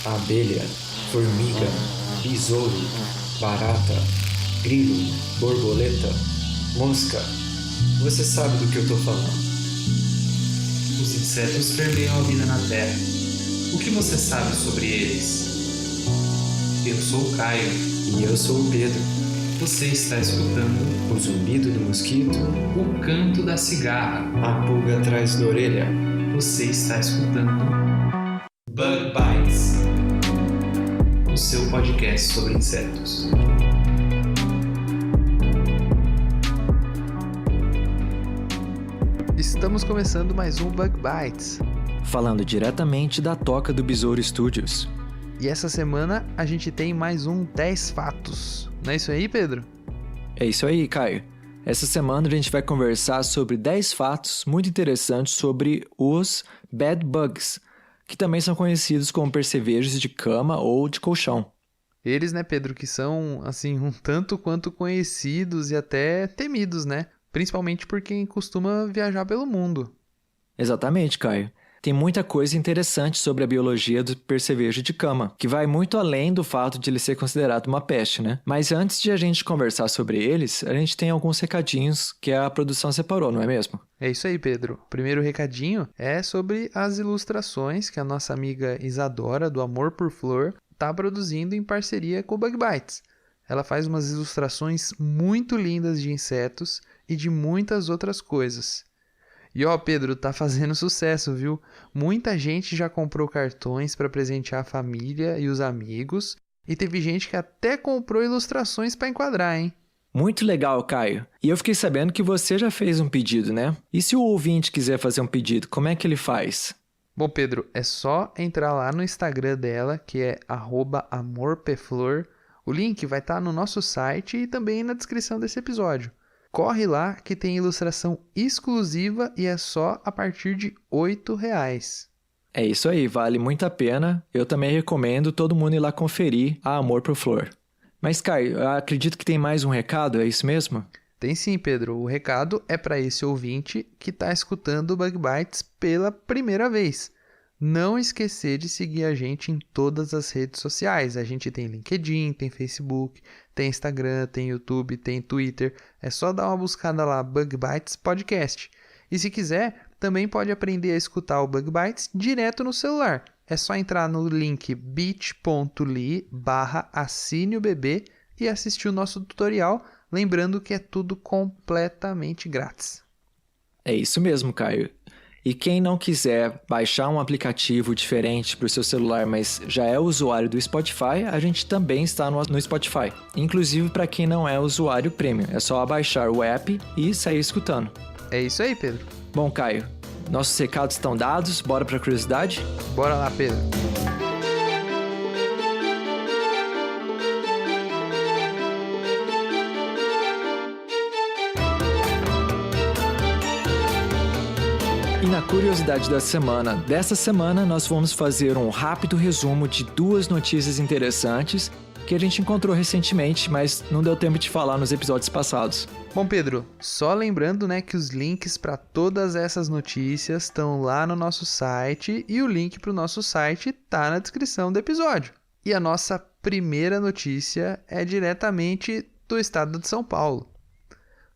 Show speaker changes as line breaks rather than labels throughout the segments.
abelha, formiga, besouro, barata, grilo, borboleta, mosca. Você sabe do que eu tô falando.
Os insetos permeiam a vida na Terra. O que você sabe sobre eles? Eu sou o Caio.
E eu sou o Pedro.
Você está escutando
O zumbido do mosquito,
o canto da cigarra.
a pulga atrás da orelha.
Você está escutando Bug Bites, o seu podcast sobre insetos.
Estamos começando mais um Bug Bites.
Falando diretamente da Toca do Besouro Studios.
E essa semana a gente tem mais um 10 fatos. Não é isso aí, Pedro?
É isso aí, Caio. Essa semana a gente vai conversar sobre 10 fatos muito interessantes sobre os bed bugs, que também são conhecidos como percevejos de cama ou de colchão.
Eles, né, Pedro, que são, assim, um tanto quanto conhecidos e até temidos, né? Principalmente por quem costuma viajar pelo mundo.
Exatamente, Caio. Tem muita coisa interessante sobre a biologia do percevejo de cama, que vai muito além do fato de ele ser considerado uma peste, né? Mas antes de a gente conversar sobre eles, a gente tem alguns recadinhos que a produção separou, não é mesmo?
É isso aí, Pedro. O primeiro recadinho é sobre as ilustrações que a nossa amiga Isadora, do Amor por Flor, está produzindo em parceria com o Bug Bites. Ela faz umas ilustrações muito lindas de insetos e de muitas outras coisas. E ó, Pedro, tá fazendo sucesso, viu? Muita gente já comprou cartões para presentear a família e os amigos, e teve gente que até comprou ilustrações para enquadrar, hein?
Muito legal, Caio. E eu fiquei sabendo que você já fez um pedido, né? E se o ouvinte quiser fazer um pedido, como é que ele faz?
Bom, Pedro, é só entrar lá no Instagram dela, que é @amorpeflor. O link vai estar no nosso site e também na descrição desse episódio. Corre lá que tem ilustração exclusiva e é só a partir de R$8.
É isso aí, vale muito a pena. Eu também recomendo todo mundo ir lá conferir a Amor por Flor. Mas, Caio, eu acredito que tem mais um recado, é isso mesmo?
Tem sim, Pedro. O recado é para esse ouvinte que está escutando o Bug Bites pela primeira vez. Não esquecer de seguir a gente em todas as redes sociais. A gente tem LinkedIn, tem Facebook, tem Instagram, tem YouTube, tem Twitter. É só dar uma buscada lá, Bug Bites Podcast. E se quiser, também pode aprender a escutar o Bug Bites direto no celular. É só entrar no link bit.ly/assine-o-bebê e assistir o nosso tutorial, lembrando que é tudo completamente grátis.
É isso mesmo, Caio. E quem não quiser baixar um aplicativo diferente para o seu celular, mas já é usuário do Spotify, a gente também está no Spotify. Inclusive para quem não é usuário premium, é só baixar o app e sair escutando.
É isso aí, Pedro.
Bom, Caio, nossos recados estão dados, bora para a curiosidade?
Bora lá, Pedro.
E na curiosidade da semana, dessa semana nós vamos fazer um rápido resumo de duas notícias interessantes que a gente encontrou recentemente, mas não deu tempo de falar nos episódios passados.
Bom, Pedro, só lembrando, né, que os links para todas essas notícias estão lá no nosso site e o link para o nosso site tá na descrição do episódio. E a nossa primeira notícia é diretamente do estado de São Paulo.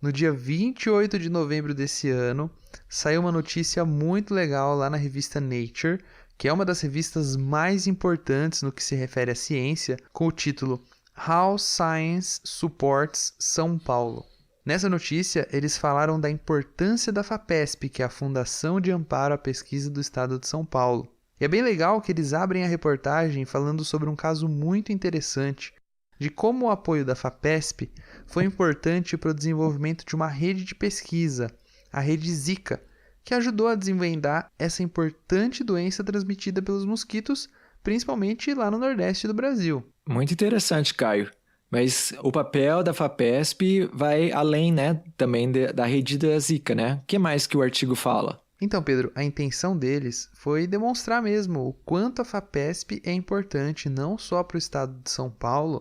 No dia 28 de novembro desse ano, saiu uma notícia muito legal lá na revista Nature, que é uma das revistas mais importantes no que se refere à ciência, com o título How Science Supports São Paulo. Nessa notícia, eles falaram da importância da FAPESP, que é a Fundação de Amparo à Pesquisa do Estado de São Paulo. E é bem legal que eles abrem a reportagem falando sobre um caso muito interessante, de como o apoio da FAPESP foi importante para o desenvolvimento de uma rede de pesquisa, a rede Zika, que ajudou a desvendar essa importante doença transmitida pelos mosquitos, principalmente lá no Nordeste do Brasil.
Muito interessante, Caio. Mas o papel da FAPESP vai além, né, também da rede da Zika, né? O que mais que o artigo fala?
Então, Pedro, a intenção deles foi demonstrar mesmo o quanto a FAPESP é importante não só para o estado de São Paulo,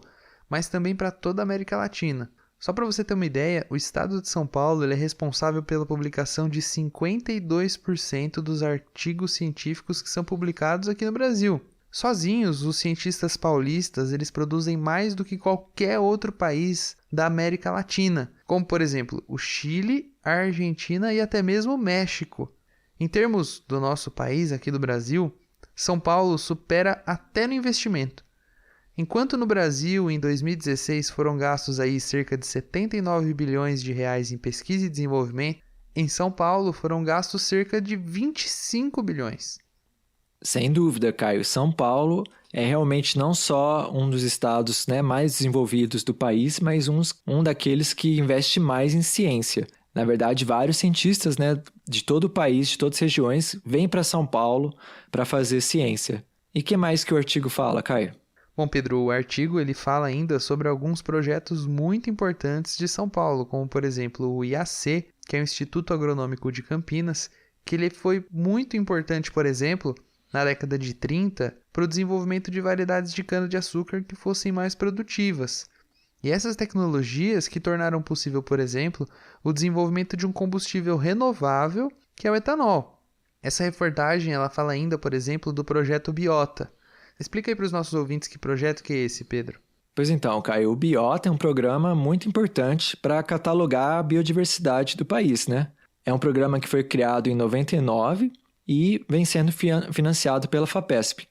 mas também para toda a América Latina. Só para você ter uma ideia, o estado de São Paulo ele é responsável pela publicação de 52% dos artigos científicos que são publicados aqui no Brasil. Sozinhos, os cientistas paulistas eles produzem mais do que qualquer outro país da América Latina, como por exemplo o Chile, a Argentina e até mesmo o México. Em termos do nosso país, aqui do Brasil, São Paulo supera até no investimento. Enquanto no Brasil, em 2016, foram gastos aí cerca de 79 bilhões de reais em pesquisa e desenvolvimento, em São Paulo foram gastos cerca de 25 bilhões.
Sem dúvida, Caio. São Paulo é realmente não só um dos estados, né, mais desenvolvidos do país, mas um daqueles que investe mais em ciência. Na verdade, vários cientistas, né, de todo o país, de todas as regiões, vêm para São Paulo para fazer ciência. E o que mais que o artigo fala, Caio?
Bom, Pedro, o artigo ele fala ainda sobre alguns projetos muito importantes de São Paulo, como por exemplo o IAC, que é o Instituto Agronômico de Campinas, que ele foi muito importante, por exemplo, na década de 30, para o desenvolvimento de variedades de cana-de-açúcar que fossem mais produtivas. E essas tecnologias que tornaram possível, por exemplo, o desenvolvimento de um combustível renovável, que é o etanol. Essa reportagem ela fala ainda, por exemplo, do projeto Biota. Explica aí para os nossos ouvintes que projeto que é esse, Pedro.
Pois então, Caio, o Biota é um programa muito importante para catalogar a biodiversidade do país, né? É um programa que foi criado em 99 e vem sendo financiado pela FAPESP.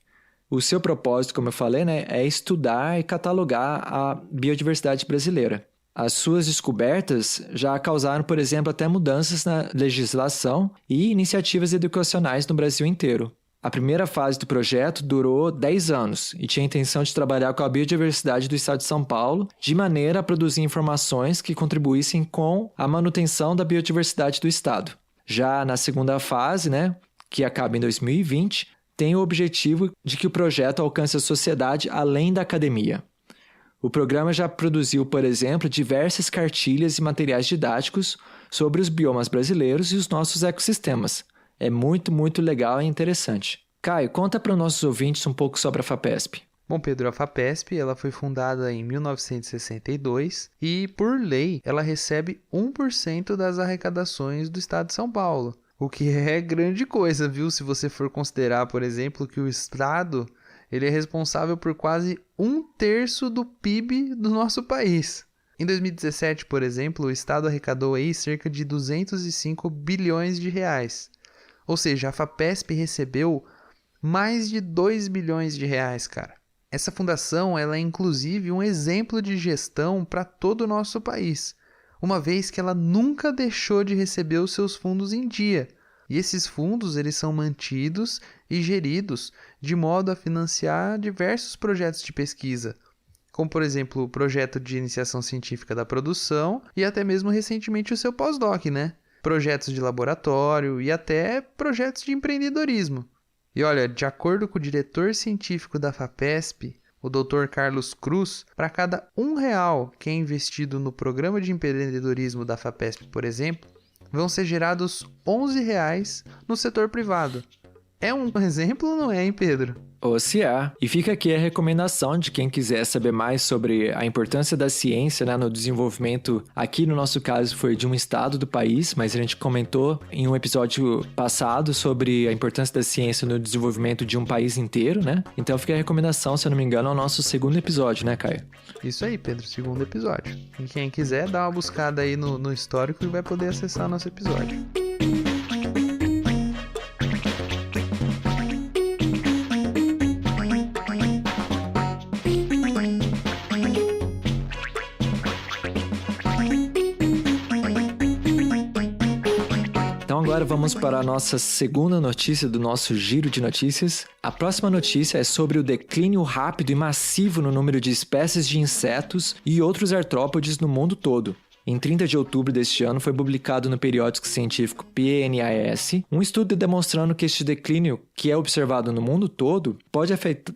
O seu propósito, como eu falei, né, é estudar e catalogar a biodiversidade brasileira. As suas descobertas já causaram, por exemplo, até mudanças na legislação e iniciativas educacionais no Brasil inteiro. A primeira fase do projeto durou 10 anos e tinha a intenção de trabalhar com a biodiversidade do estado de São Paulo de maneira a produzir informações que contribuíssem com a manutenção da biodiversidade do estado. Já na segunda fase, né, que acaba em 2020, tem o objetivo de que o projeto alcance a sociedade além da academia. O programa já produziu, por exemplo, diversas cartilhas e materiais didáticos sobre os biomas brasileiros e os nossos ecossistemas. É muito, muito legal e interessante. Caio, conta para os nossos ouvintes um pouco sobre a FAPESP.
Bom, Pedro, a FAPESP ela foi fundada em 1962 e, por lei, ela recebe 1% das arrecadações do estado de São Paulo. O que é grande coisa, viu? Se você for considerar, por exemplo, que o estado ele é responsável por quase 1/3 do PIB do nosso país. Em 2017, por exemplo, o estado arrecadou aí cerca de 205 bilhões de reais. Ou seja, a FAPESP recebeu mais de 2 bilhões de reais, cara. Essa fundação ela é inclusive um exemplo de gestão para todo o nosso país, uma vez que ela nunca deixou de receber os seus fundos em dia. E esses fundos eles são mantidos e geridos de modo a financiar diversos projetos de pesquisa, como por exemplo o projeto de iniciação científica da produção e até mesmo recentemente o seu pós-doc, né? Projetos de laboratório e até projetos de empreendedorismo. E olha, de acordo com o diretor científico da FAPESP, o Dr. Carlos Cruz, para cada R$1 que é investido no programa de empreendedorismo da FAPESP, por exemplo, vão ser gerados R$11 no setor privado. É um exemplo, não é, hein, Pedro?
Ou se é. E fica aqui a recomendação de quem quiser saber mais sobre a importância da ciência, né, no desenvolvimento. Aqui no nosso caso foi de um estado do país, mas a gente comentou em um episódio passado sobre a importância da ciência no desenvolvimento de um país inteiro, né? Então fica a recomendação, se eu não me engano, ao nosso segundo episódio, né, Caio?
Isso aí, Pedro, segundo episódio. E quem quiser, dá uma buscada aí no histórico e vai poder acessar nosso episódio.
Agora vamos para a nossa segunda notícia do nosso giro de notícias. A próxima notícia é sobre o declínio rápido e massivo no número de espécies de insetos e outros artrópodes no mundo todo. Em 30 de outubro deste ano foi publicado no periódico científico PNAS um estudo demonstrando que este declínio, que é observado no mundo todo, pode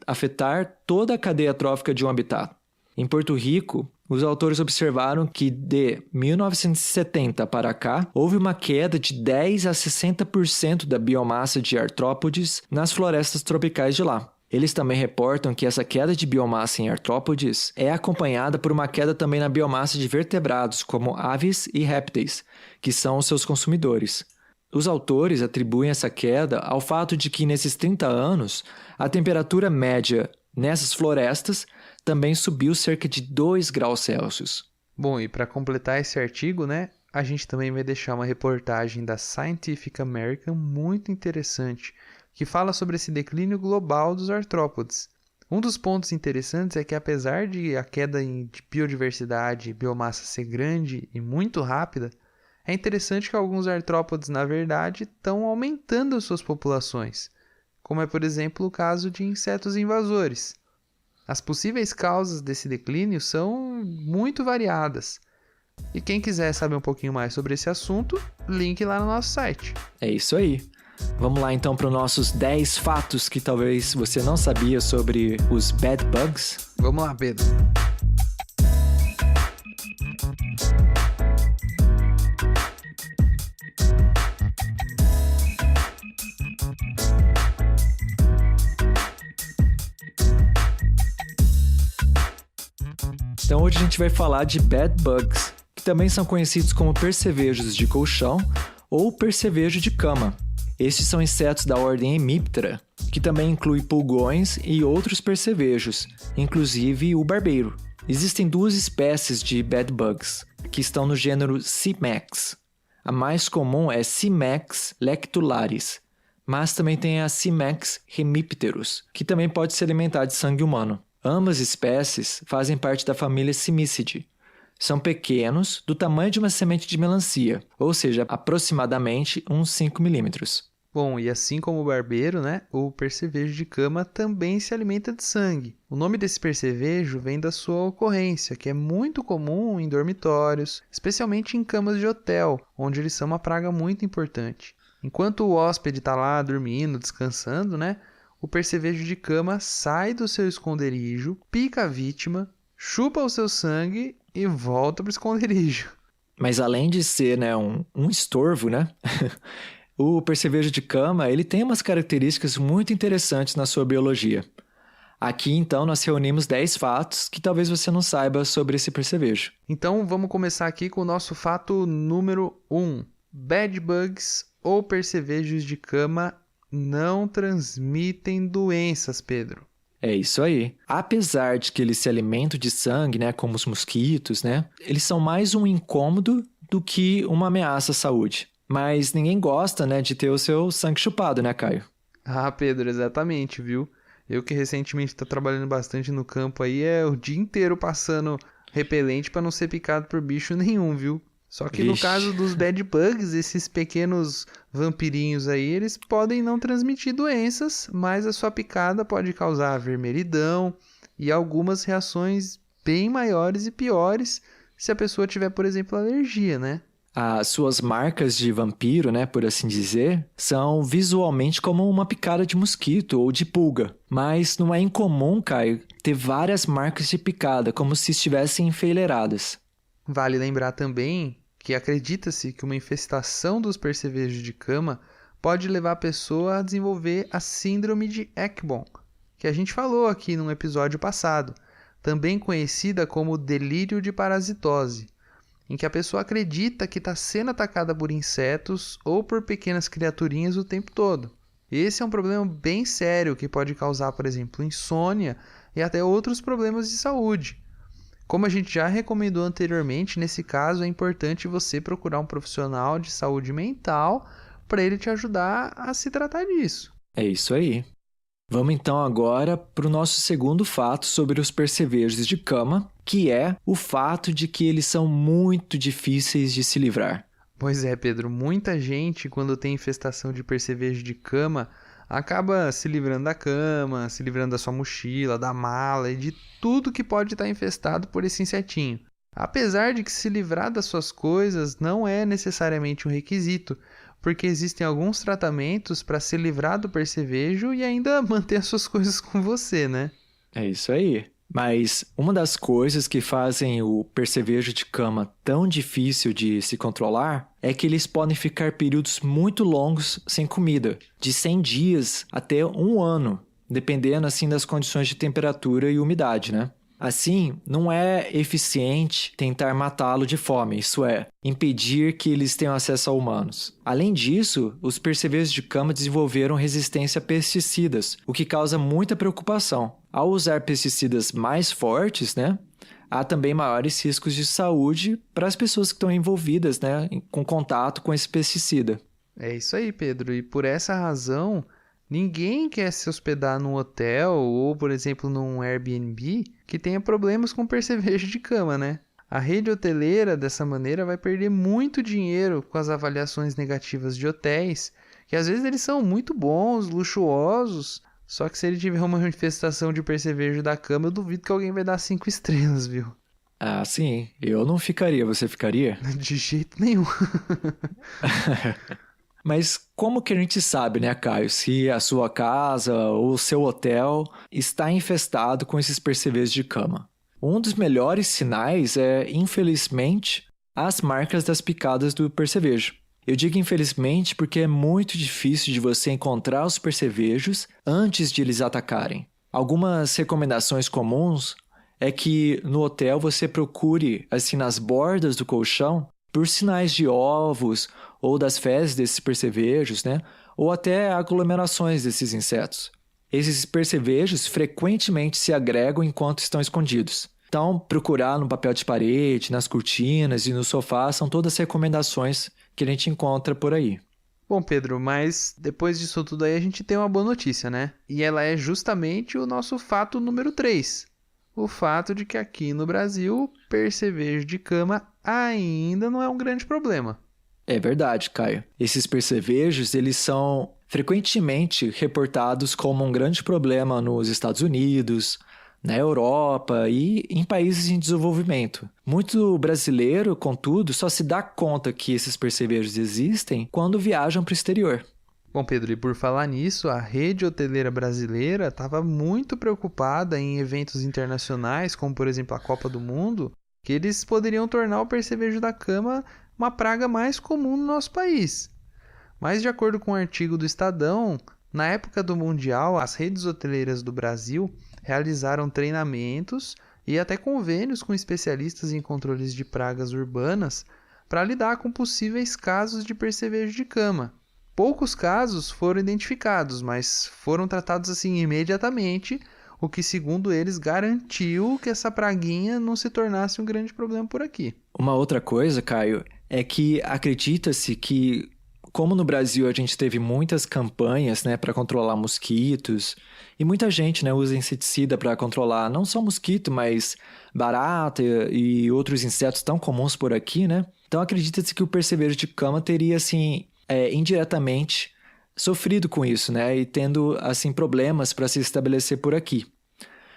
afetar toda a cadeia trófica de um habitat. Em Porto Rico, os autores observaram que de 1970 para cá, houve uma queda de 10 a 60% da biomassa de artrópodes nas florestas tropicais de lá. Eles também reportam que essa queda de biomassa em artrópodes é acompanhada por uma queda também na biomassa de vertebrados, como aves e répteis, que são os seus consumidores. Os autores atribuem essa queda ao fato de que nesses 30 anos, a temperatura média nessas florestas também subiu cerca de 2 graus Celsius.
Bom, e para completar esse artigo, né, a gente também vai deixar uma reportagem da Scientific American muito interessante, que fala sobre esse declínio global dos artrópodes. Um dos pontos interessantes é que apesar de a queda de biodiversidade e biomassa ser grande e muito rápida, é interessante que alguns artrópodes, na verdade, estão aumentando suas populações, como é, por exemplo, o caso de insetos invasores. As possíveis causas desse declínio são muito variadas. E quem quiser saber um pouquinho mais sobre esse assunto, link lá no nosso site.
É isso aí. Vamos lá então para os nossos 10 fatos que talvez você não sabia sobre os bed bugs.
Vamos lá, Pedro.
Então hoje a gente vai falar de bed bugs, que também são conhecidos como percevejos de colchão ou percevejo de cama. Estes são insetos da ordem Hemiptera, que também inclui pulgões e outros percevejos, inclusive o barbeiro. Existem 2 espécies de bed bugs, que estão no gênero Cimex. A mais comum é Cimex lectularis, mas também tem a Cimex hemipterus, que também pode se alimentar de sangue humano. Ambas espécies fazem parte da família Cimicidae. São pequenos, do tamanho de uma semente de melancia, ou seja, aproximadamente uns 5 milímetros.
Bom, e assim como o barbeiro, né, o percevejo de cama também se alimenta de sangue. O nome desse percevejo vem da sua ocorrência, que é muito comum em dormitórios, especialmente em camas de hotel, onde eles são uma praga muito importante. Enquanto o hóspede está lá dormindo, descansando, né, o percevejo de cama sai do seu esconderijo, pica a vítima, chupa o seu sangue e volta para o esconderijo.
Mas além de ser, né, um estorvo, né? O percevejo de cama, ele tem umas características muito interessantes na sua biologia. Aqui, então, nós reunimos 10 fatos que talvez você não saiba sobre esse percevejo.
Então, vamos começar aqui com o nosso fato número 1. Bed bugs ou percevejos de cama não transmitem doenças, Pedro.
É isso aí. Apesar de que eles se alimentam de sangue, né, como os mosquitos, né, eles são mais um incômodo do que uma ameaça à saúde. Mas ninguém gosta, né, de ter o seu sangue chupado, né, Caio?
Ah, Pedro, exatamente, viu? Eu que recentemente estou trabalhando bastante no campo aí, é o dia inteiro passando repelente para não ser picado por bicho nenhum, viu? Só que no caso dos bed bugs, esses pequenos vampirinhos aí, eles podem não transmitir doenças, mas a sua picada pode causar vermelhidão e algumas reações bem maiores e piores se a pessoa tiver, por exemplo, alergia, né?
As suas marcas de vampiro, né, por assim dizer, são visualmente como uma picada de mosquito ou de pulga. Mas não é incomum, Caio, ter várias marcas de picada, como se estivessem enfileiradas.
Vale lembrar também que acredita-se que uma infestação dos percevejos de cama pode levar a pessoa a desenvolver a síndrome de Ekbom, que a gente falou aqui num episódio passado, também conhecida como delírio de parasitose, em que a pessoa acredita que está sendo atacada por insetos ou por pequenas criaturinhas o tempo todo. Esse é um problema bem sério que pode causar, por exemplo, insônia e até outros problemas de saúde. Como a gente já recomendou anteriormente, nesse caso é importante você procurar um profissional de saúde mental para ele te ajudar a se tratar disso.
É isso aí. Vamos então agora para o nosso segundo fato sobre os percevejos de cama, que é o fato de que eles são muito difíceis de se livrar.
Pois é, Pedro, muita gente, quando tem infestação de percevejo de cama, acaba se livrando da cama, se livrando da sua mochila, da mala e de tudo que pode estar infestado por esse insetinho. Apesar de que se livrar das suas coisas não é necessariamente um requisito, porque existem alguns tratamentos para se livrar do percevejo e ainda manter as suas coisas com você, né?
É isso aí. Mas uma das coisas que fazem o percevejo de cama tão difícil de se controlar é que eles podem ficar períodos muito longos sem comida, de 100 dias até 1 ano, dependendo assim das condições de temperatura e umidade, né? Assim, não é eficiente tentar matá-lo de fome, isso é, impedir que eles tenham acesso a humanos. Além disso, os percevejos de cama desenvolveram resistência a pesticidas, o que causa muita preocupação. Ao usar pesticidas mais fortes, né, há também maiores riscos de saúde para as pessoas que estão envolvidas, né, com contato com esse pesticida.
É isso aí, Pedro. E por essa razão, ninguém quer se hospedar num hotel ou, por exemplo, num Airbnb que tenha problemas com percevejo de cama, né? A rede hoteleira, dessa maneira, vai perder muito dinheiro com as avaliações negativas de hotéis, que às vezes eles são muito bons, luxuosos, só que se ele tiver uma infestação de percevejo da cama, eu duvido que alguém vai dar 5 estrelas, viu?
Ah, sim. Eu não ficaria. Você ficaria?
De jeito nenhum.
Mas como que a gente sabe, né, Caio, se a sua casa ou o seu hotel está infestado com esses percevejos de cama? Um dos melhores sinais é, infelizmente, as marcas das picadas do percevejo. Eu digo infelizmente porque é muito difícil de você encontrar os percevejos antes de eles atacarem. Algumas recomendações comuns é que no hotel você procure, assim, nas bordas do colchão, por sinais de ovos ou das fezes desses percevejos, né? Ou até aglomerações desses insetos. Esses percevejos frequentemente se agregam enquanto estão escondidos. Então, procurar no papel de parede, nas cortinas e no sofá são todas recomendações que a gente encontra por aí.
Bom, Pedro, mas depois disso tudo aí a gente tem uma boa notícia, né? E ela é justamente o nosso fato número 3. O fato de que aqui no Brasil, percevejo de cama ainda não é um grande problema.
É verdade, Caio. Esses percevejos, eles são frequentemente reportados como um grande problema nos Estados Unidos, na Europa e em países em desenvolvimento. Muito brasileiro, contudo, só se dá conta que esses percevejos existem quando viajam para o exterior.
Bom, Pedro, e por falar nisso, a rede hoteleira brasileira estava muito preocupada em eventos internacionais, como por exemplo a Copa do Mundo, que eles poderiam tornar o percevejo da cama uma praga mais comum no nosso país. Mas de acordo com um artigo do Estadão, na época do Mundial, as redes hoteleiras do Brasil realizaram treinamentos e até convênios com especialistas em controles de pragas urbanas para lidar com possíveis casos de percevejo de cama. Poucos casos foram identificados, mas foram tratados assim imediatamente, o que, segundo eles, garantiu que essa praguinha não se tornasse um grande problema por aqui.
Uma outra coisa, Caio, é que acredita-se que, como no Brasil a gente teve muitas campanhas, né, para controlar mosquitos, e muita gente, né, usa inseticida para controlar não só mosquito, mas barata e outros insetos tão comuns por aqui, né? Então acredita-se que o percevejo de cama teria, assim, indiretamente sofrido com isso, né? E tendo, assim, problemas para se estabelecer por aqui.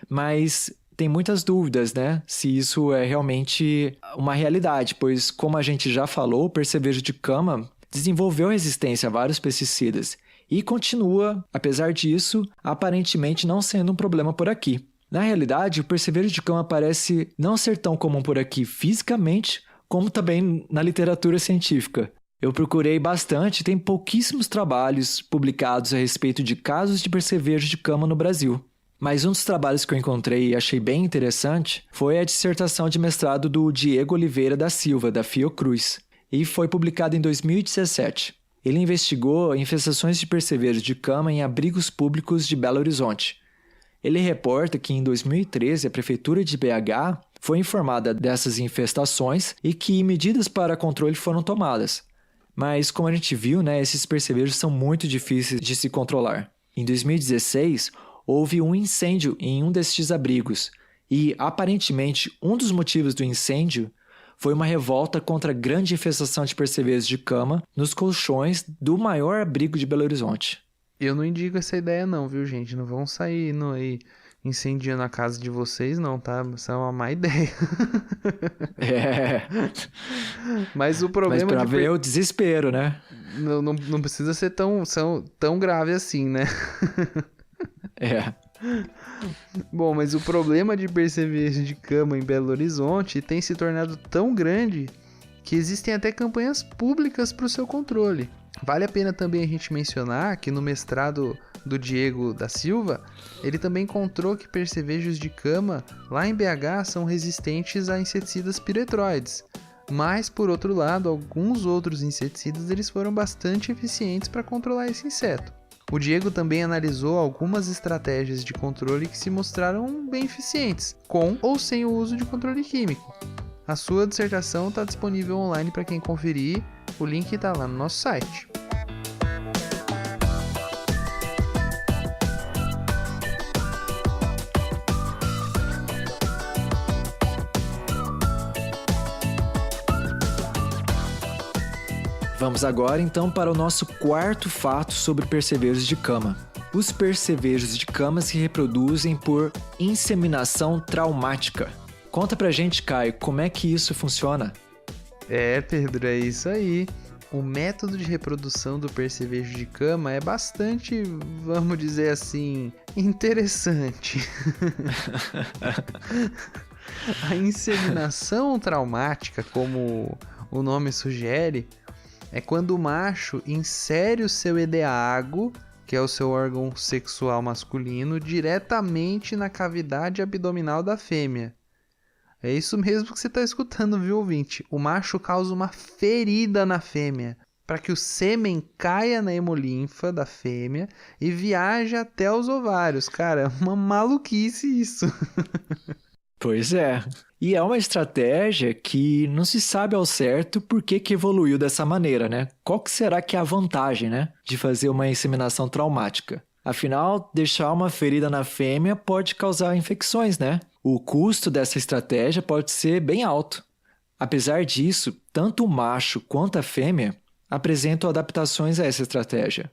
Mas tem muitas dúvidas, né? Se isso é realmente uma realidade, pois, como a gente já falou, o percevejo de cama desenvolveu resistência a vários pesticidas e continua, apesar disso, aparentemente não sendo um problema por aqui. Na realidade, o percevejo de cama parece não ser tão comum por aqui fisicamente, como também na literatura científica. Eu procurei bastante, tem pouquíssimos trabalhos publicados a respeito de casos de percevejo de cama no Brasil. Mas um dos trabalhos que eu encontrei e achei bem interessante foi a dissertação de mestrado do Diego Oliveira da Silva, da Fiocruz, e foi publicado em 2017. Ele investigou infestações de percevejo de cama em abrigos públicos de Belo Horizonte. Ele reporta que em 2013 a Prefeitura de BH foi informada dessas infestações e que medidas para controle foram tomadas. Mas, como a gente viu, né, esses percevejos são muito difíceis de se controlar. Em 2016, houve um incêndio em um destes abrigos e, aparentemente, um dos motivos do incêndio foi uma revolta contra a grande infestação de percevejos de cama nos colchões do maior abrigo de Belo Horizonte.
Eu não indico essa ideia não, viu, gente? Não vão sair aí incendiando a casa de vocês, não, tá? Isso é uma má ideia. Mas o problema...
Mas pra ver o desespero, né?
Não precisa ser tão grave assim, né? Bom, mas o problema de percevejo de cama em Belo Horizonte tem se tornado tão grande que existem até campanhas públicas para o seu controle. Vale a pena também a gente mencionar que no mestrado do Diego da Silva, ele também encontrou que percevejos de cama lá em BH são resistentes a inseticidas piretroides. Mas, por outro lado, alguns outros inseticidas eles foram bastante eficientes para controlar esse inseto. O Diego também analisou algumas estratégias de controle que se mostraram bem eficientes, com ou sem o uso de controle químico. A sua dissertação está disponível online para quem conferir, o link está lá no nosso site.
Vamos agora então para o nosso quarto fato sobre percevejos de cama. Os percevejos de cama se reproduzem por inseminação traumática. Conta pra gente, Caio, como é que isso funciona?
Pedro, é isso aí. O método de reprodução do percevejo de cama é bastante, vamos dizer assim, interessante. A inseminação traumática, como o nome sugere, é quando o macho insere o seu edeago, que é o seu órgão sexual masculino, diretamente na cavidade abdominal da fêmea. É isso mesmo que você está escutando, viu, ouvinte? O macho causa uma ferida na fêmea, para que o sêmen caia na hemolinfa da fêmea e viaje até os ovários. Cara, é uma maluquice isso.
Pois é. E é uma estratégia que não se sabe ao certo por que evoluiu dessa maneira, né? Qual que será que é a vantagem, né, de fazer uma inseminação traumática? Afinal, deixar uma ferida na fêmea pode causar infecções, né? O custo dessa estratégia pode ser bem alto. Apesar disso, tanto o macho quanto a fêmea apresentam adaptações a essa estratégia.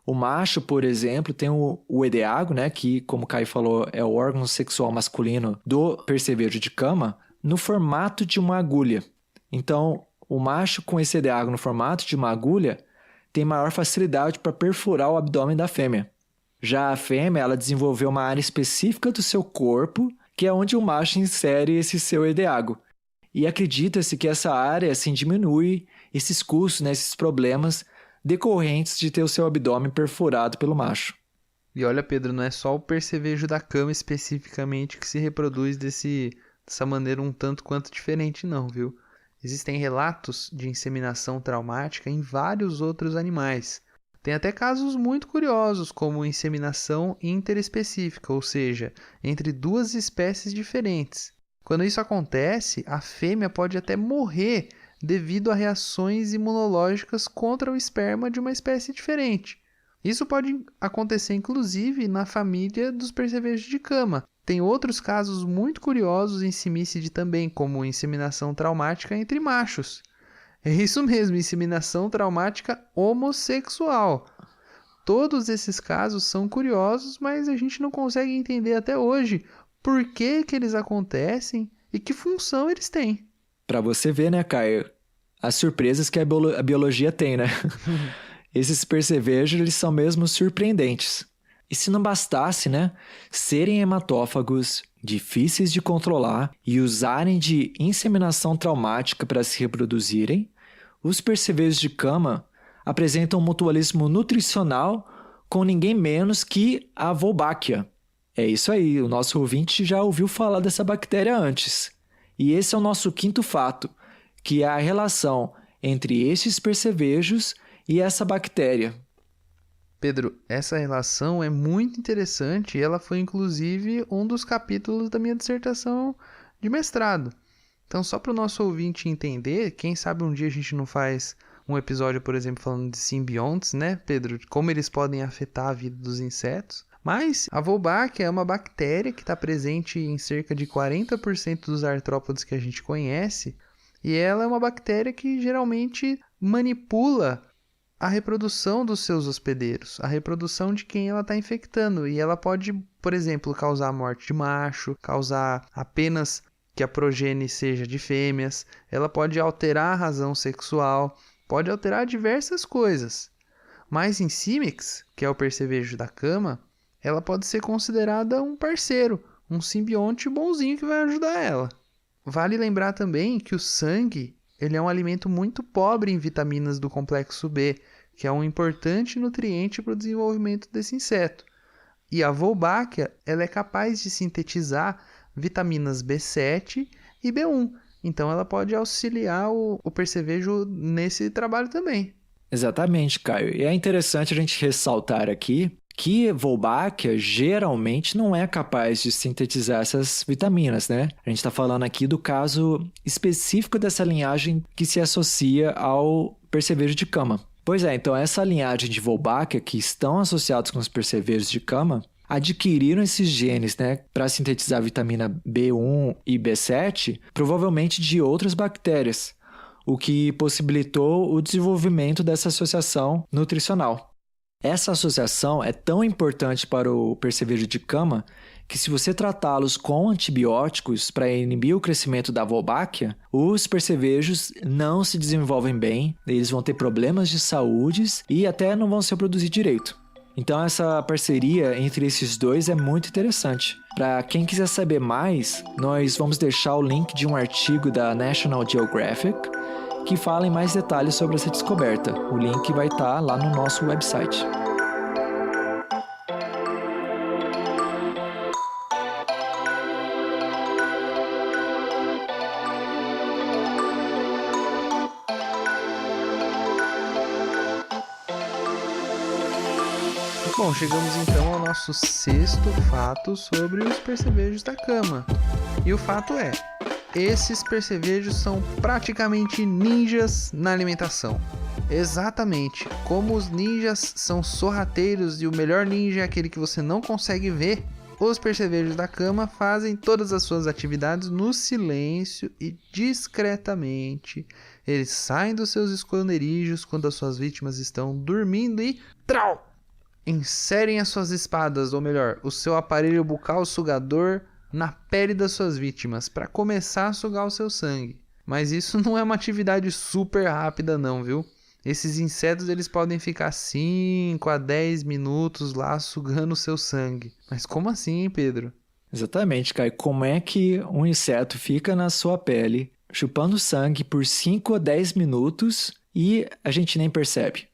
O macho, por exemplo, tem o edeago, né, que, como o Caio falou, é o órgão sexual masculino do percevejo de cama, no formato de uma agulha. Então, o macho com esse edeago no formato de uma agulha tem maior facilidade para perfurar o abdômen da fêmea. Já a fêmea, ela desenvolveu uma área específica do seu corpo, que é onde o macho insere esse seu edeago. E acredita-se que essa área assim diminui esses custos, né, esses problemas decorrentes de ter o seu abdômen perfurado pelo macho.
E olha, Pedro, não é só o percevejo da cama especificamente que se reproduz dessa maneira um tanto quanto diferente, não, viu? Existem relatos de inseminação traumática em vários outros animais. Tem até casos muito curiosos, como inseminação interespecífica, ou seja, entre duas espécies diferentes. Quando isso acontece, a fêmea pode até morrer devido a reações imunológicas contra o esperma de uma espécie diferente. Isso pode acontecer, inclusive, na família dos percevejos de cama. Tem outros casos muito curiosos em Cimícide também, como inseminação traumática entre machos. É isso mesmo, inseminação traumática homossexual. Todos esses casos são curiosos, mas a gente não consegue entender até hoje por que eles acontecem e que função eles têm.
Para você ver, né, Caio, as surpresas que a biologia tem, né? Esses percevejos, eles são mesmo surpreendentes. E se não bastasse, né, serem hematófagos, difíceis de controlar e usarem de inseminação traumática para se reproduzirem, os percevejos de cama apresentam um mutualismo nutricional com ninguém menos que a Wolbachia. É isso aí, o nosso ouvinte já ouviu falar dessa bactéria antes. E esse é o nosso quinto fato, que é a relação entre estes percevejos e essa bactéria.
Pedro, essa relação é muito interessante e ela foi inclusive um dos capítulos da minha dissertação de mestrado. Então, só para o nosso ouvinte entender, quem sabe um dia a gente não faz um episódio, por exemplo, falando de simbiontes, né, Pedro? Como eles podem afetar a vida dos insetos. Mas a Wolbachia é uma bactéria que está presente em cerca de 40% dos artrópodes que a gente conhece. E ela é uma bactéria que geralmente manipula a reprodução dos seus hospedeiros, a reprodução de quem ela está infectando. E ela pode, por exemplo, causar a morte de macho, causar apenas que a progenie seja de fêmeas, ela pode alterar a razão sexual, pode alterar diversas coisas. Mas em Simix, que é o percevejo da cama, ela pode ser considerada um parceiro, um simbionte bonzinho que vai ajudar ela. Vale lembrar também que o sangue ele é um alimento muito pobre em vitaminas do complexo B, que é um importante nutriente para o desenvolvimento desse inseto. E a Wolbachia, ela é capaz de sintetizar vitaminas B7 e B1. Então ela pode auxiliar o percevejo nesse trabalho também.
Exatamente, Caio. E é interessante a gente ressaltar aqui que Wolbachia geralmente não é capaz de sintetizar essas vitaminas, né? A gente está falando aqui do caso específico dessa linhagem que se associa ao percevejo de cama. Pois é, então essa linhagem de Wolbachia que estão associados com os percevejos de cama adquiriram esses genes, né, para sintetizar a vitamina B1 e B7, provavelmente de outras bactérias, o que possibilitou o desenvolvimento dessa associação nutricional. Essa associação é tão importante para o percevejo de cama que se você tratá-los com antibióticos para inibir o crescimento da Wolbachia, os percevejos não se desenvolvem bem, eles vão ter problemas de saúde e até não vão se reproduzir direito. Então essa parceria entre esses dois é muito interessante. Para quem quiser saber mais, nós vamos deixar o link de um artigo da National Geographic que fala em mais detalhes sobre essa descoberta. O link vai estar lá no nosso website.
Bom, chegamos então ao nosso sexto fato sobre os percevejos da cama. E o fato é, esses percevejos são praticamente ninjas na alimentação. Exatamente, como os ninjas são sorrateiros e o melhor ninja é aquele que você não consegue ver, os percevejos da cama fazem todas as suas atividades no silêncio e discretamente. Eles saem dos seus esconderijos quando as suas vítimas estão dormindo e trau! Inserem as suas espadas, ou melhor, o seu aparelho bucal sugador na pele das suas vítimas para começar a sugar o seu sangue. Mas isso não é uma atividade super rápida não, viu? Esses insetos eles podem ficar 5 a 10 minutos lá sugando o seu sangue. Mas como assim, hein, Pedro?
Exatamente, Caio. Como é que um inseto fica na sua pele, chupando sangue por 5 a 10 minutos e a gente nem percebe?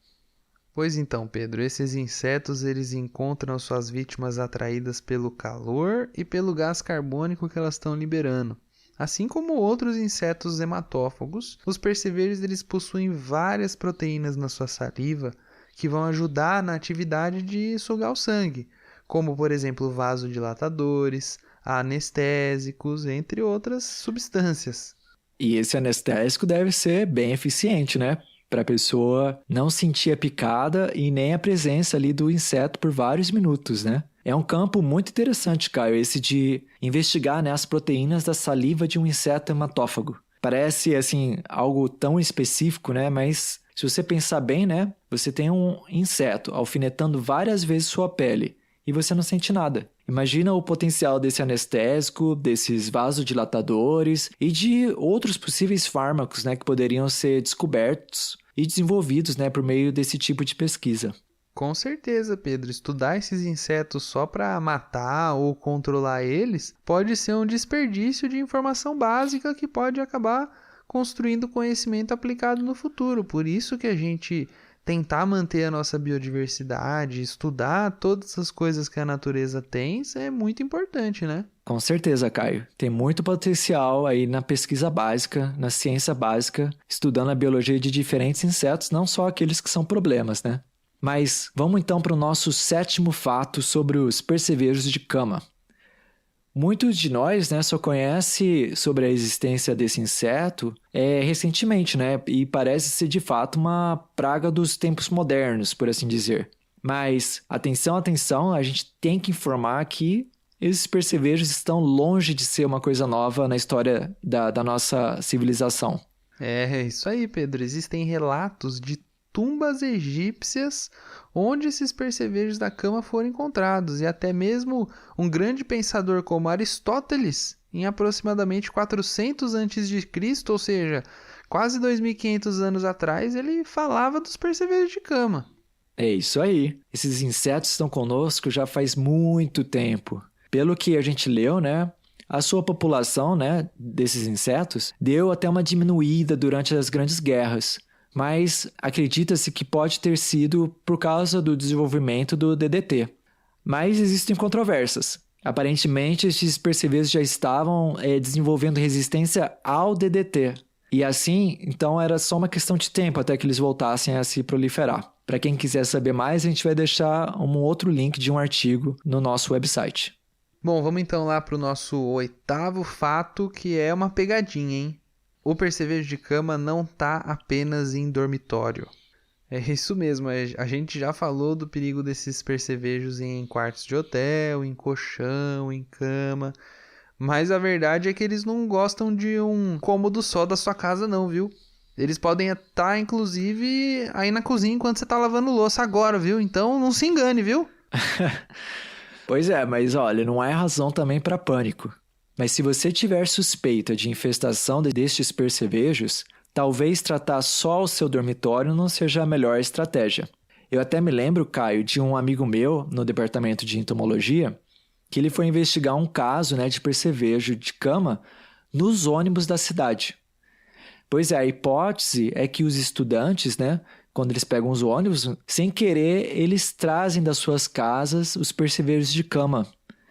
Pois então, Pedro, esses insetos eles encontram suas vítimas atraídas pelo calor e pelo gás carbônico que elas estão liberando. Assim como outros insetos hematófagos, os percevejos eles possuem várias proteínas na sua saliva que vão ajudar na atividade de sugar o sangue, como por exemplo vasodilatadores, anestésicos, entre outras substâncias.
E esse anestésico deve ser bem eficiente, né? Para a pessoa não sentir a picada e nem a presença ali do inseto por vários minutos, né? É um campo muito interessante, Caio, esse de investigar, né, as proteínas da saliva de um inseto hematófago. Parece, assim, algo tão específico, né? Mas se você pensar bem, né? Você tem um inseto alfinetando várias vezes sua pele e você não sente nada. Imagina o potencial desse anestésico, desses vasodilatadores e de outros possíveis fármacos, né, que poderiam ser descobertos e desenvolvidos, né, por meio desse tipo de pesquisa.
Com certeza, Pedro. Estudar esses insetos só para matar ou controlar eles pode ser um desperdício de informação básica que pode acabar construindo conhecimento aplicado no futuro. Por isso que a gente tentar manter a nossa biodiversidade, estudar todas as coisas que a natureza tem, isso é muito importante, né?
Com certeza, Caio. Tem muito potencial aí na pesquisa básica, na ciência básica, estudando a biologia de diferentes insetos, não só aqueles que são problemas, né? Mas vamos então para o nosso sétimo fato sobre os percevejos de cama. Muitos de nós, né, só conhecem sobre a existência desse inseto recentemente, né? E parece ser de fato uma praga dos tempos modernos, por assim dizer. Mas, atenção, a gente tem que informar que esses percevejos estão longe de ser uma coisa nova na história da nossa civilização.
É isso aí, Pedro. Existem relatos de tumbas egípcias onde esses percevejos da cama foram encontrados, e até mesmo um grande pensador como Aristóteles, em aproximadamente 400 a.C., ou seja, quase 2.500 anos atrás, ele falava dos percevejos de cama.
É isso aí. Esses insetos estão conosco já faz muito tempo. Pelo que a gente leu, né, a sua população, né, desses insetos deu até uma diminuída durante as grandes guerras, mas acredita-se que pode ter sido por causa do desenvolvimento do DDT. Mas existem controvérsias. Aparentemente, esses percevejos já estavam desenvolvendo resistência ao DDT. E assim, então era só uma questão de tempo até que eles voltassem a se proliferar. Para quem quiser saber mais, a gente vai deixar um outro link de um artigo no nosso website.
Bom, vamos então lá para o nosso 8º fato, que é uma pegadinha, hein? O percevejo de cama não tá apenas em dormitório. É isso mesmo, a gente já falou do perigo desses percevejos em quartos de hotel, em colchão, em cama. Mas a verdade é que eles não gostam de um cômodo só da sua casa não, viu? Eles podem estar, inclusive, aí na cozinha enquanto você tá lavando louça agora, viu? Então não se engane, viu?
Pois é, mas olha, não é razão também para pânico. Mas se você tiver suspeita de infestação destes percevejos, talvez tratar só o seu dormitório não seja a melhor estratégia. Eu até me lembro, Caio, de um amigo meu no departamento de entomologia, que ele foi investigar um caso, de percevejo de cama nos ônibus da cidade. Pois é, a hipótese é que os estudantes, quando eles pegam os ônibus, sem querer, eles trazem das suas casas os percevejos de cama.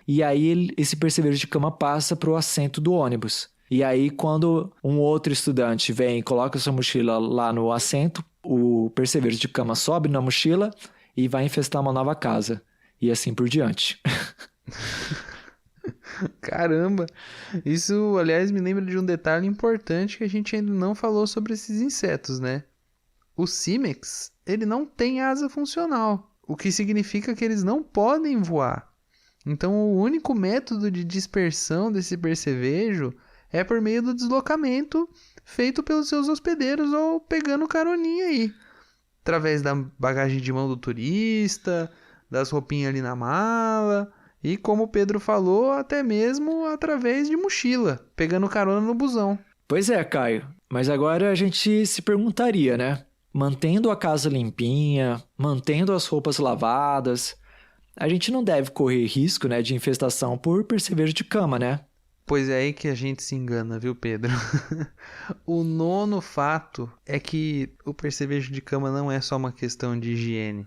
E aí esse percevejo de cama passa para o assento do ônibus. E aí quando um outro estudante vem e coloca sua mochila lá no assento, o percevejo de cama sobe na mochila e vai infestar uma nova casa. E assim por diante.
Caramba! Isso, aliás, me lembra de um detalhe importante que a gente ainda não falou sobre esses insetos, né? O Cimex, ele não tem asa funcional, o que significa que eles não podem voar. Então, o único método de dispersão desse percevejo é por meio do deslocamento feito pelos seus hospedeiros ou pegando caroninha aí. Através da bagagem de mão do turista, das roupinhas ali na mala e, como o Pedro falou, até mesmo através de mochila, pegando carona no busão.
Pois é, Caio. Mas agora a gente se perguntaria, Mantendo a casa limpinha, mantendo as roupas lavadas, a gente não deve correr risco, de infestação por percevejo de cama,
Pois é aí que a gente se engana, viu, Pedro? O 9º fato é que o percevejo de cama não é só uma questão de higiene.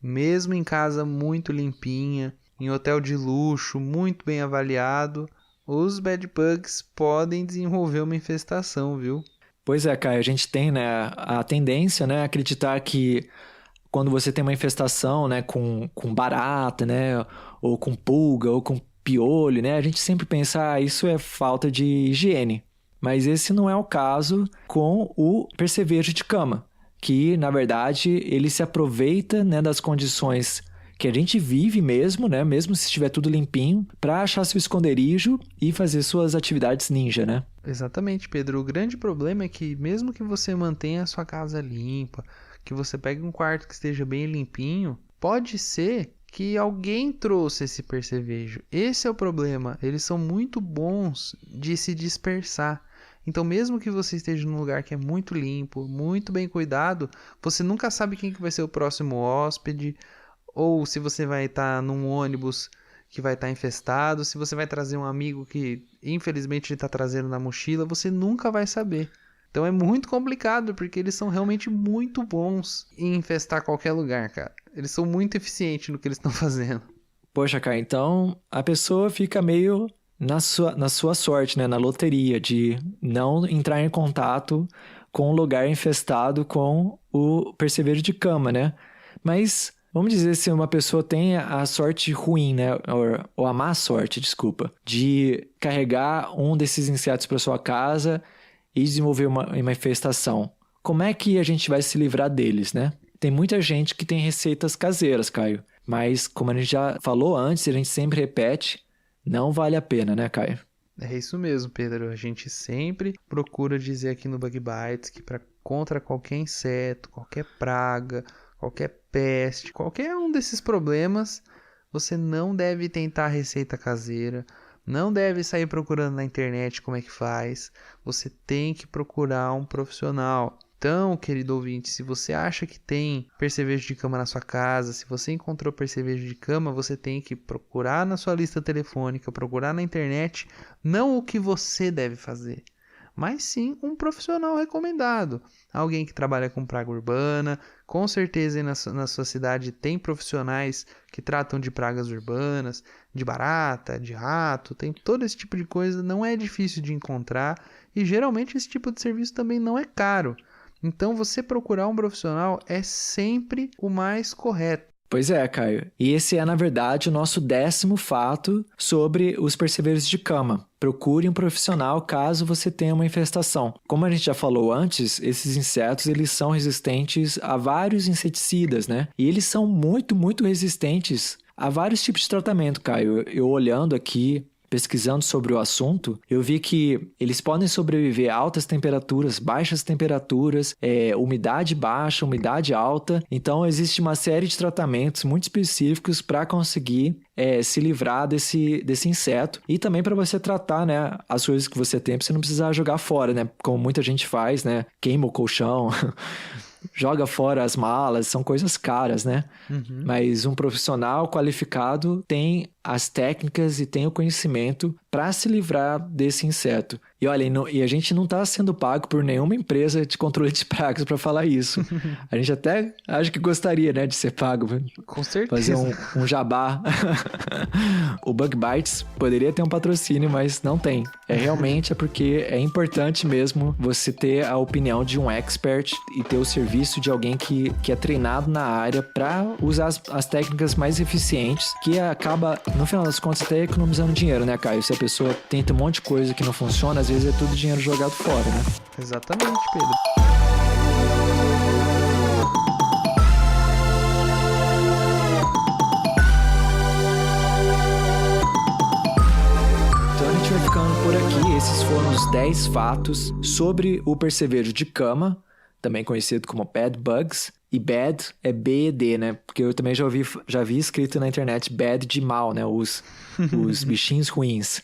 Mesmo em casa muito limpinha, em hotel de luxo, muito bem avaliado, os bedbugs podem desenvolver uma infestação, viu?
Pois é, Caio, a gente tem a tendência a acreditar que quando você tem uma infestação com barata, ou com pulga, ou com piolho, a gente sempre pensa, isso é falta de higiene. Mas esse não é o caso com o percevejo de cama, que, na verdade, ele se aproveita das condições que a gente vive mesmo, mesmo se estiver tudo limpinho, para achar seu esconderijo e fazer suas atividades ninja,
Exatamente, Pedro. O grande problema é que mesmo que você mantenha a sua casa limpa, que você pegue um quarto que esteja bem limpinho, pode ser que alguém trouxe esse percevejo. Esse é o problema. Eles são muito bons de se dispersar. Então, mesmo que você esteja num lugar que é muito limpo, muito bem cuidado, você nunca sabe quem que vai ser o próximo hóspede, ou se você vai estar num ônibus que vai estar infestado, se você vai trazer um amigo que infelizmente ele está trazendo na mochila, você nunca vai saber. Então é muito complicado, porque eles são realmente muito bons em infestar qualquer lugar, cara. Eles são muito eficientes no que eles estão fazendo.
Poxa, cara, então a pessoa fica meio na sua sorte, na loteria, de não entrar em contato com um lugar infestado com o percevejo de cama, Mas vamos dizer, se uma pessoa tem a sorte ruim, ou a má sorte, desculpa, de carregar um desses insetos para sua casa e desenvolver uma infestação. Como é que a gente vai se livrar deles, Tem muita gente que tem receitas caseiras, Caio. Mas, como a gente já falou antes, a gente sempre repete, não vale a pena, Caio?
É isso mesmo, Pedro. A gente sempre procura dizer aqui no Bug Bites que contra qualquer inseto, qualquer praga, qualquer peste, qualquer um desses problemas, você não deve tentar receita caseira, não deve sair procurando na internet como é que faz. Você tem que procurar um profissional. Então, querido ouvinte, se você acha que tem percevejo de cama na sua casa, se você encontrou percevejo de cama, você tem que procurar na sua lista telefônica, procurar na internet, não o que você deve fazer, mas sim um profissional recomendado. Alguém que trabalha com praga urbana, com certeza aí na sua cidade tem profissionais que tratam de pragas urbanas, de barata, de rato, tem todo esse tipo de coisa, não é difícil de encontrar e geralmente esse tipo de serviço também não é caro. Então você procurar um profissional é sempre o mais correto.
Pois é, Caio. E esse é, na verdade, o nosso 10º fato sobre os percevejos de cama. Procure um profissional caso você tenha uma infestação. Como a gente já falou antes, esses insetos eles são resistentes a vários inseticidas, né? E eles são muito, muito resistentes a vários tipos de tratamento, Caio. Eu olhando aqui, pesquisando sobre o assunto, eu vi que eles podem sobreviver a altas temperaturas, baixas temperaturas, umidade baixa, umidade alta. Então, existe uma série de tratamentos muito específicos para conseguir se livrar desse inseto. E também para você tratar, né, as coisas que você tem, para você não precisar jogar fora, né? Como muita gente faz, né? Queima o colchão... joga fora as malas, são coisas caras, né?
Uhum.
Mas um profissional qualificado tem as técnicas e tem o conhecimento para se livrar desse inseto. E olha, e a gente não está sendo pago por nenhuma empresa de controle de pragas para falar isso. A gente até acha que gostaria, né, de ser pago.
Com certeza.
Fazer um jabá. O Bug Bites poderia ter um patrocínio, mas não tem. Realmente porque é importante mesmo você ter a opinião de um expert e ter o serviço de alguém que é treinado na área para usar as técnicas mais eficientes, que acaba, no final das contas, até economizando dinheiro, né, Caio? Se a pessoa tenta um monte de coisa que não funciona, às vezes é tudo dinheiro jogado fora, né?
Exatamente, Pedro.
Então a gente vai ficando por aqui. Esses foram os 10 fatos sobre o percevejo de cama, também conhecido como bed bugs. E bad é B-E-D, né? Porque eu também já vi escrito na internet bad de mal, né? Os bichinhos ruins.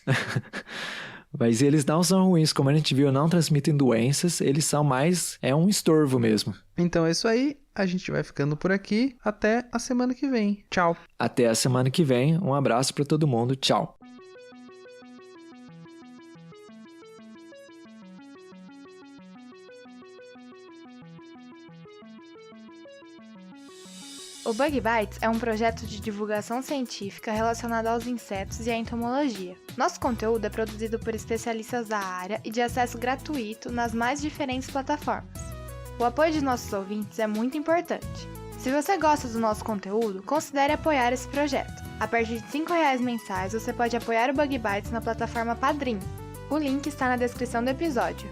Mas eles não são ruins, como a gente viu, não transmitem doenças, eles são mais... é um estorvo mesmo.
Então é isso aí, a gente vai ficando por aqui, até a semana que vem. Tchau!
Até a semana que vem, um abraço para todo mundo, tchau!
O Bug Bites é um projeto de divulgação científica relacionado aos insetos e à entomologia. Nosso conteúdo é produzido por especialistas da área e de acesso gratuito nas mais diferentes plataformas. O apoio de nossos ouvintes é muito importante. Se você gosta do nosso conteúdo, considere apoiar esse projeto. A partir de R$5 mensais, você pode apoiar o Bug Bites na plataforma Padrim. O link está na descrição do episódio.